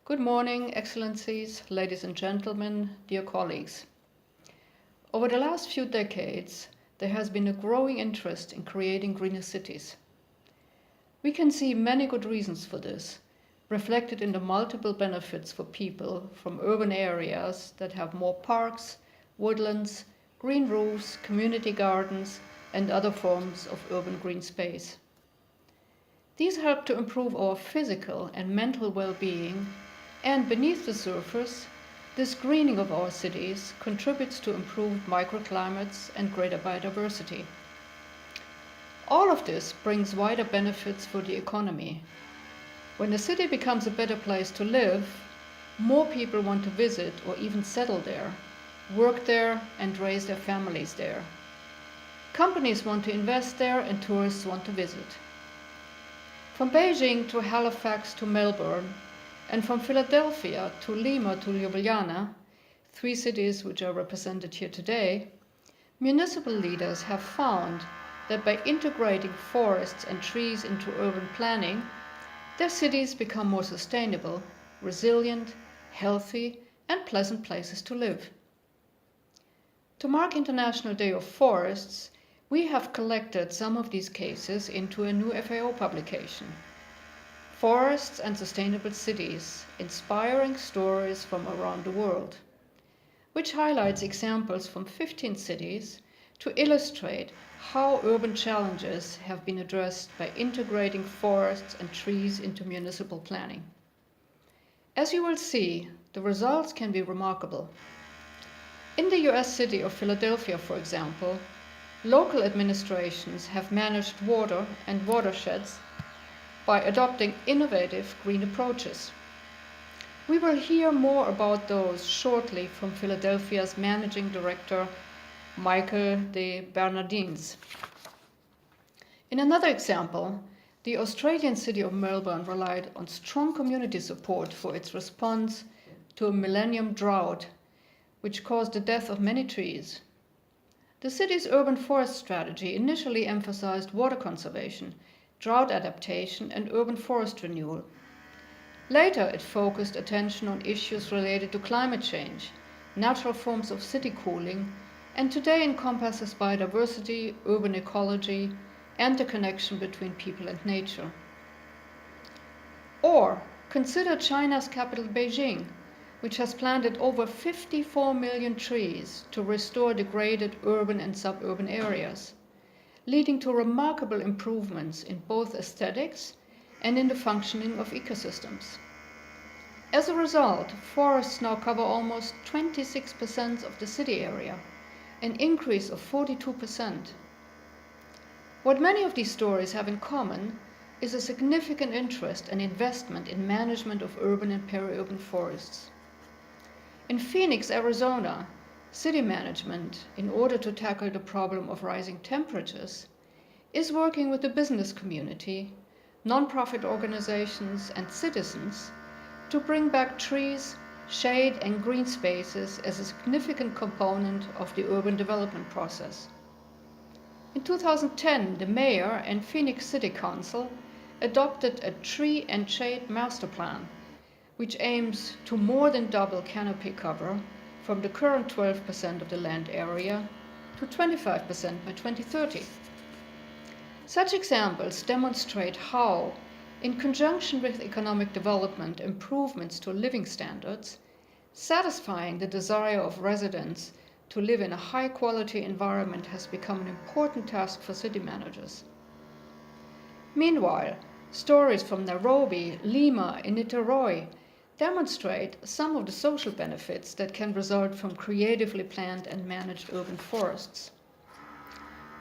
Good morning, Excellencies, ladies and gentlemen, dear colleagues. Over the last few decades, there has been a growing interest in creating greener cities. We can see many good reasons for this, reflected in the multiple benefits for people from urban areas that have more parks, woodlands, green roofs, community gardens, and other forms of urban green space. These help to improve our physical and mental well-being, and beneath the surface, this greening of our cities contributes to improved microclimates and greater biodiversity. All of this brings wider benefits for the economy. When a city becomes a better place to live, more people want to visit or even settle there, work there, and raise their families there. Companies want to invest there and tourists want to visit. From Beijing to Halifax to Melbourne, and from Philadelphia to Lima to Ljubljana, three cities which are represented here today, municipal leaders have found that by integrating forests and trees into urban planning, their cities become more sustainable, resilient, healthy, and pleasant places to live. To mark International Day of Forests, we have collected some of these cases into a new FAO publication, Forests and Sustainable Cities, Inspiring Stories from Around the World, which highlights examples from 15 cities to illustrate how urban challenges have been addressed by integrating forests and trees into municipal planning. As you will see, the results can be remarkable. In the US city of Philadelphia, for example, local administrations have managed water and watersheds by adopting innovative green approaches. We will hear more about those shortly from Philadelphia's Managing Director, Michael de Bernardines. In another example, the Australian city of Melbourne relied on strong community support for its response to a millennium drought, which caused the death of many trees. The city's urban forest strategy initially emphasized water conservation, drought adaptation, and urban forest renewal. Later, it focused attention on issues related to climate change, natural forms of city cooling, and today encompasses biodiversity, urban ecology, and the connection between people and nature. Or consider China's capital Beijing, which has planted over 54 million trees to restore degraded urban and suburban areas, leading to remarkable improvements in both aesthetics and in the functioning of ecosystems. As a result, forests now cover almost 26% of the city area, an increase of 42%. What many of these stories have in common is a significant interest and investment in management of urban and peri-urban forests. In Phoenix, Arizona, city management, in order to tackle the problem of rising temperatures, is working with the business community, nonprofit organizations, and citizens to bring back trees, shade, and green spaces as a significant component of the urban development process. In 2010, the mayor and Phoenix City Council adopted a tree and shade master plan, which aims to more than double canopy cover from the current 12% of the land area to 25% by 2030. Such examples demonstrate how, in conjunction with economic development improvements to living standards, satisfying the desire of residents to live in a high-quality environment has become an important task for city managers. Meanwhile, stories from Nairobi, Lima, and Niterói demonstrate some of the social benefits that can result from creatively planned and managed urban forests.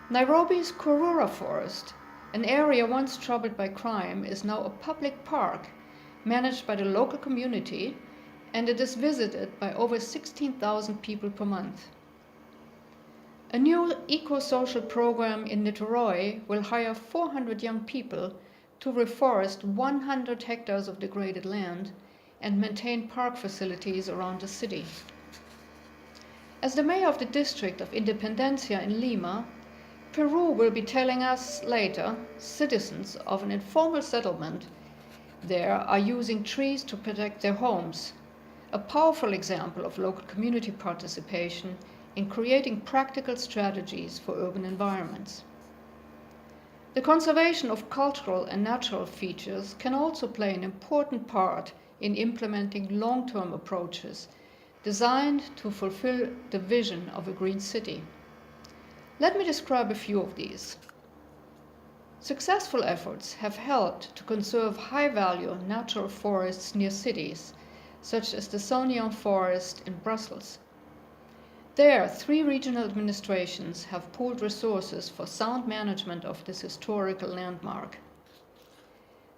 Nairobi's Karura Forest, an area once troubled by crime, is now a public park managed by the local community, and it is visited by over 16,000 people per month. A new eco-social program in Niterói will hire 400 young people to reforest 100 hectares of degraded land and maintain park facilities around the city. As the mayor of the district of Independencia in Lima, Peru will be telling us later, citizens of an informal settlement there are using trees to protect their homes, a powerful example of local community participation in creating practical strategies for urban environments. The conservation of cultural and natural features can also play an important part in implementing long-term approaches designed to fulfill the vision of a green city. Let me describe a few of these. Successful efforts have helped to conserve high-value natural forests near cities, such as the Saunion forest in Brussels. There, 3 regional administrations have pooled resources for sound management of this historical landmark.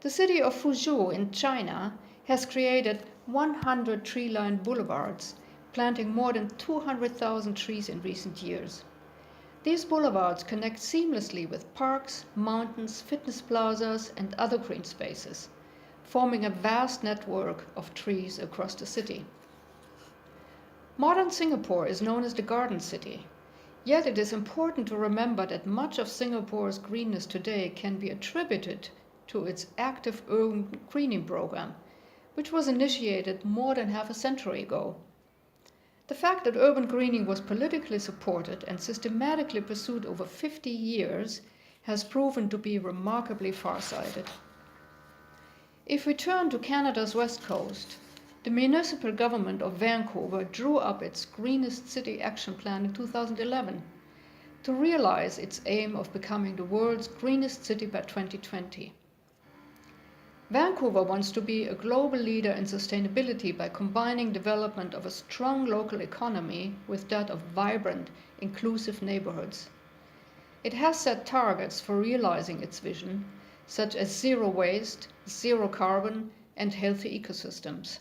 The city of Fuzhou in China has created 100 tree-lined boulevards, planting more than 200,000 trees in recent years. These boulevards connect seamlessly with parks, mountains, fitness plazas, and other green spaces, forming a vast network of trees across the city. Modern Singapore is known as the Garden City, yet it is important to remember that much of Singapore's greenness today can be attributed to its active urban greening program, which was initiated more than half a century ago. The fact that urban greening was politically supported and systematically pursued over 50 years has proven to be remarkably far-sighted. If we turn to Canada's west coast, the municipal government of Vancouver drew up its Greenest City Action Plan in 2011 to realize its aim of becoming the world's greenest city by 2020. Vancouver wants to be a global leader in sustainability by combining development of a strong local economy with that of vibrant, inclusive neighborhoods. It has set targets for realizing its vision, such as zero waste, zero carbon, and healthy ecosystems.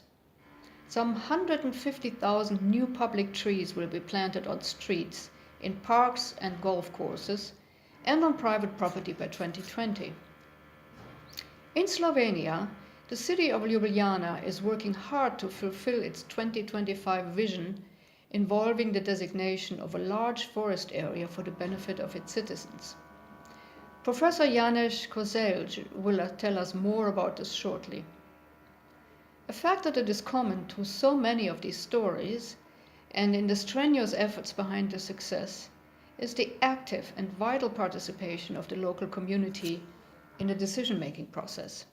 Some 150,000 new public trees will be planted on streets, in parks and golf courses, and on private property by 2020. In Slovenia, the city of Ljubljana is working hard to fulfill its 2025 vision, involving the designation of a large forest area for the benefit of its citizens. Professor Janez Kozelj will tell us more about this shortly. A factor that is common to so many of these stories, and in the strenuous efforts behind their success, is the active and vital participation of the local community in the decision-making process.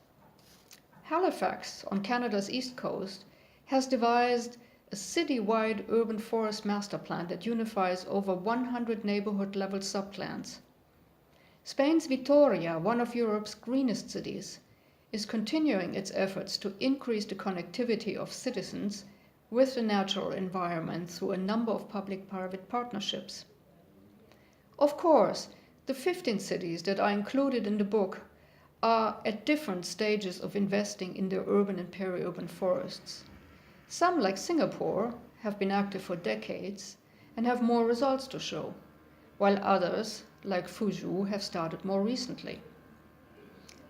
Halifax, on Canada's east coast, has devised a city-wide urban forest master plan that unifies over 100 neighborhood-level subplans. Spain's Vitoria, one of Europe's greenest cities, is continuing its efforts to increase the connectivity of citizens with the natural environment through a number of public-private partnerships. Of course, the 15 cities that are included in the book are at different stages of investing in their urban and peri-urban forests. Some, like Singapore, have been active for decades and have more results to show, while others, like Fuzhou, have started more recently.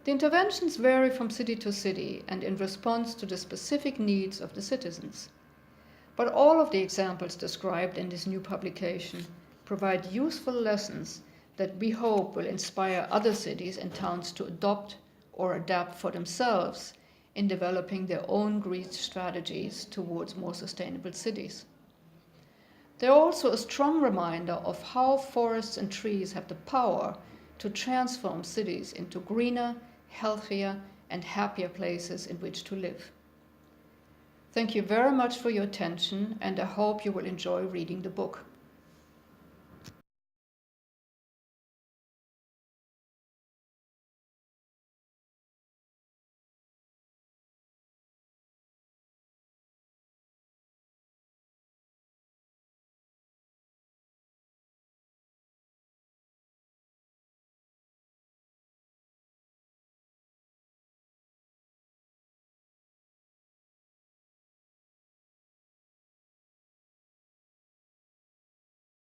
The interventions vary from city to city and in response to the specific needs of the citizens. But all of the examples described in this new publication provide useful lessons that we hope will inspire other cities and towns to adopt or adapt for themselves in developing their own green strategies towards more sustainable cities. They're also a strong reminder of how forests and trees have the power to transform cities into greener, healthier, and happier places in which to live. Thank you very much for your attention, and I hope you will enjoy reading the book.